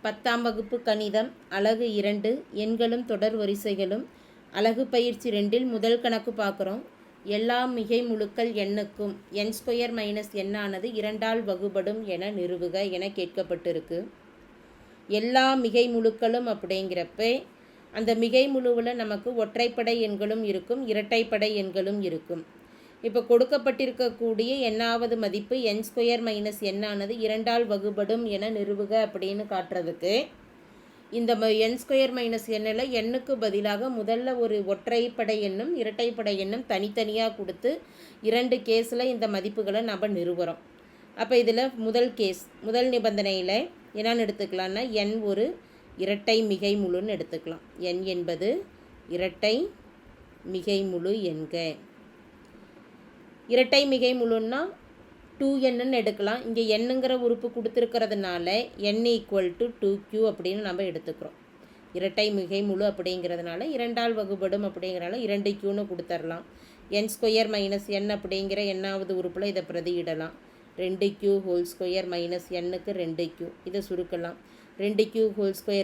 10ஆம் வகுப்பு கணிதம் அலகு 2 எண்களும் தொடர் வரிசைகளும் அலகு பயிற்சி 2இல் முதல் கணக்கு பார்க்குறோம். எல்லா மிகை முழுக்கள் எண்ணுக்கும் n² - n ஆனது 2ஆல் வகுபடும் என நிறுவுக என கேட்கப்பட்டிருக்கு. எல்லா மிகை முழுக்களும் அப்படிங்கிறப்ப அந்த மிகை முழுவில் நமக்கு ஒற்றைப்படை எண்களும் இருக்கும், இரட்டைப்படை எண்களும் இருக்கும். இப்போ கொடுக்கப்பட்டிருக்கக்கூடிய எண்ணாவது மதிப்பு n² - n ஆனது 2ஆல் வகுபடும் என நிறுவுக அப்படின்னு காட்டுறதுக்கு இந்த n² - nல் எண்ணுக்கு பதிலாக முதல்ல ஒரு ஒற்றைப்படை எண்ணும் இரட்டைப்படை எண்ணும் தனித்தனியாக கொடுத்து 2 கேஸில் இந்த மதிப்புகளை நம்ம நிறுவுகிறோம். அப்போ இதில் முதல் நிபந்தனையில் என்னன்னு எடுத்துக்கலாம்னா n ஒரு இரட்டை மிகை முழுன்னு எடுத்துக்கலாம். n என்பது இரட்டை மிகை முழு எண்க. இரட்டை மிகை முழுன்னா 2n எடுக்கலாம். இங்கே என்னங்கிற உறுப்பு கொடுத்துருக்கிறதுனால n = 2q அப்படின்னு நம்ம எடுத்துக்கிறோம். இரட்டை மிகை முழு அப்படிங்கிறதுனால 2ஆல் வகுபடும் அப்படிங்கிறனால 2qன்னு கொடுத்துடலாம். n² - n அப்படிங்கிற எண்ணாவது உறுப்பில் இதை பிரதியிடலாம். 2q² - nக்கு 2q இதை சுருக்கலாம். 2q²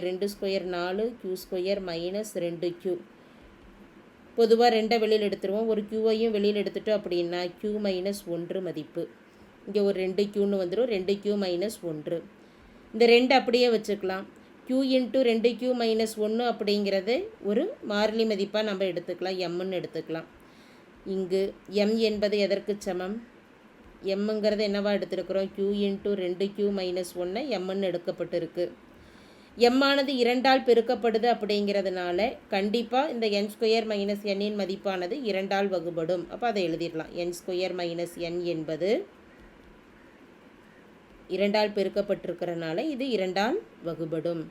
2² 4 q² - 2q. பொதுவாக 2 வெளியில் எடுத்துருவோம். ஒரு க்யூவையும் வெளியில் எடுத்துட்டோம் அப்படின்னா q - 1 மதிப்பு. இங்கே ஒரு 2qன்னு வந்துடும். 2q - 1. இந்த 2 அப்படியே வச்சுக்கலாம். q × 2q - 1 அப்படிங்கிறது ஒரு மாறிலி மதிப்பாக நம்ம எடுத்துக்கலாம். mன்னு எடுத்துக்கலாம். இங்கு m என்பது எதற்கு சமம்? mங்கிறது என்னவா எடுத்துருக்கிறோம்? q × 2q - 1 mன்னு எடுக்கப்பட்டிருக்கு. m ஆனது 2ஆல் பெருக்கப்படுது அப்படிங்கிறதுனால கண்டிப்பாக இந்த n² - n மதிப்பானது 2ஆல் வகுபடும். அப்போ அதை எழுதிடலாம். n² - n என்பது 2ஆல் பெருக்கப்பட்டிருக்கிறதுனால இது 2ஆல் வகுபடும்.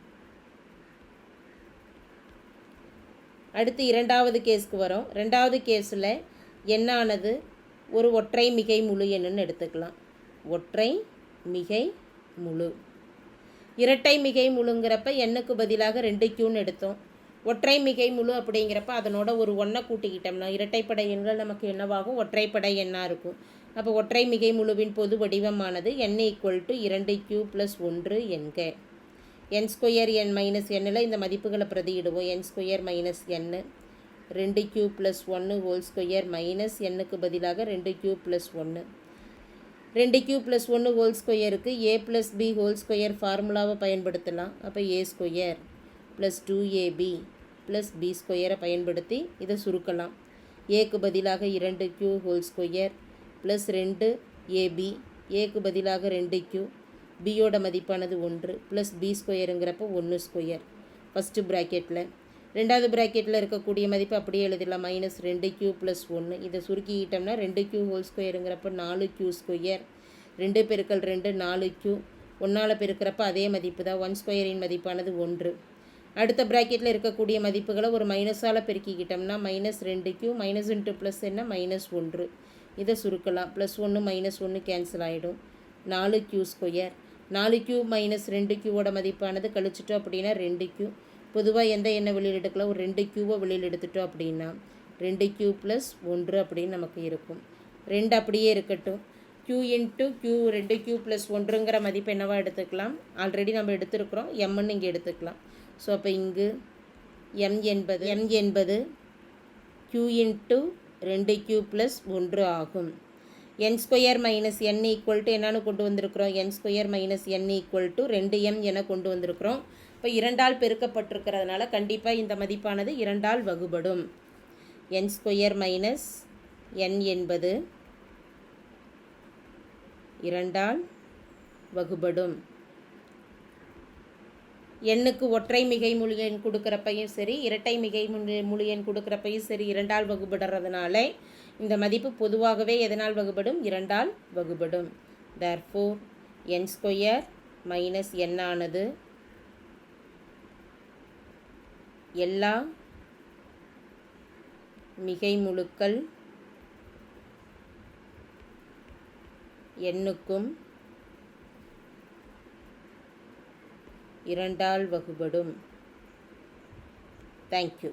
அடுத்து இரண்டாவது கேஸ்க்கு வரோம். ரெண்டாவது கேஸில் n ஆனது ஒரு ஒற்றை மிகை முழு எண்ணுன்னு எடுத்துக்கலாம். ஒற்றை மிகை முழு. இரட்டை மிகை முழுங்கிறப்ப எண்ணுக்கு பதிலாக 2qன்னு எடுத்தோம். ஒற்றை மிகை முழு அப்படிங்கிறப்ப அதனோட ஒரு 1 கூட்டிக்கிட்டோம்னா இரட்டைப்படை எண்கள் நமக்கு என்னவாகும்? ஒற்றைப்படை எண்ணாக இருக்கும். அப்போ ஒற்றை மிகை முழுவின் பொது வடிவமானது n = 2q + 1 என்க. n² - nல் இந்த மதிப்புகளை பிரதியிடுவோம். n² - n 2q + 1² nக்கு பதிலாக 2q + 1. 2q + 1² a + b² ஃபார்முலாவை பயன்படுத்தலாம். அப்போ a² + 2ab + b² பயன்படுத்தி இதை சுருக்கலாம். ஏக்கு பதிலாக 2q² + 2ab, ஏக்கு பதிலாக 2q, பியோட மதிப்பானது 1 + b²ங்கிறப்போ 1². ஃபஸ்ட்டு ப்ராக்கெட்டில். ரெண்டாவது ப்ராக்கெட்டில் இருக்கக்கூடிய மதிப்பு அப்படியே எழுதிடலாம். -2q + 1. இதை சுருக்கிக்கிட்டோம்னா 2q² 4q². 2 × 2 4q. 1ஆல் பெருக்கிறப்ப அதே மதிப்பு தான். 1² மதிப்பானது 1. அடுத்த ப்ராக்கெட்டில் இருக்கக்கூடிய மதிப்புகளை ஒரு மைனஸால் பெருக்கிக்கிட்டோம்னா -2q - என்ன -1. இதை சுருக்கலாம். +1 -1 கேன்சல் ஆகிடும். 4q². 4q - 2qவோட மதிப்பானது கழிச்சிட்டோம் அப்படின்னா 2q. பொதுவாக எந்த எண்ணை வெளியில் எடுக்கலாம்? ஒரு 2qவை வெளியில் எடுத்துட்டோம் அப்படின்னா 2q + 1 அப்படின்னு நமக்கு இருக்கும். 2 அப்படியே இருக்கட்டும். q × q 2q + 1ங்கிற மதிப்பு என்னவா எடுத்துக்கலாம்? ஆல்ரெடி நம்ம எடுத்துருக்குறோம். mன்னு இங்கே எடுத்துக்கலாம். ஸோ அப்போ இங்கு m என்பது q × 2q + 1 ஆகும். n² - n என்னன்னு கொண்டு வந்திருக்கிறோம்? n² - n = 2m என கொண்டு வந்திருக்கிறோம். இப்போ 2ஆல் பெருக்கப்பட்டிருக்கிறதுனால கண்டிப்பாக இந்த மதிப்பானது 2ஆல் வகுபடும். n² - n என்பது 2ஆல் வகுபடும். எண்ணுக்கு ஒற்றை மிகை முழு எண் கொடுக்குறப்பையும் சரி, இரட்டை மிகை முழு எண் கொடுக்குறப்பையும் சரி 2ஆல் வகுபடுறதுனால இந்த மதிப்பு பொதுவாகவே எதனால் வகுபடும்? 2ஆல் வகுபடும். Therefore n² - n ஆனது எல்லா மிகை முழுக்கள் எண்ணுக்கும் 2ஆல் வகுபடும். தேங்க்யூ.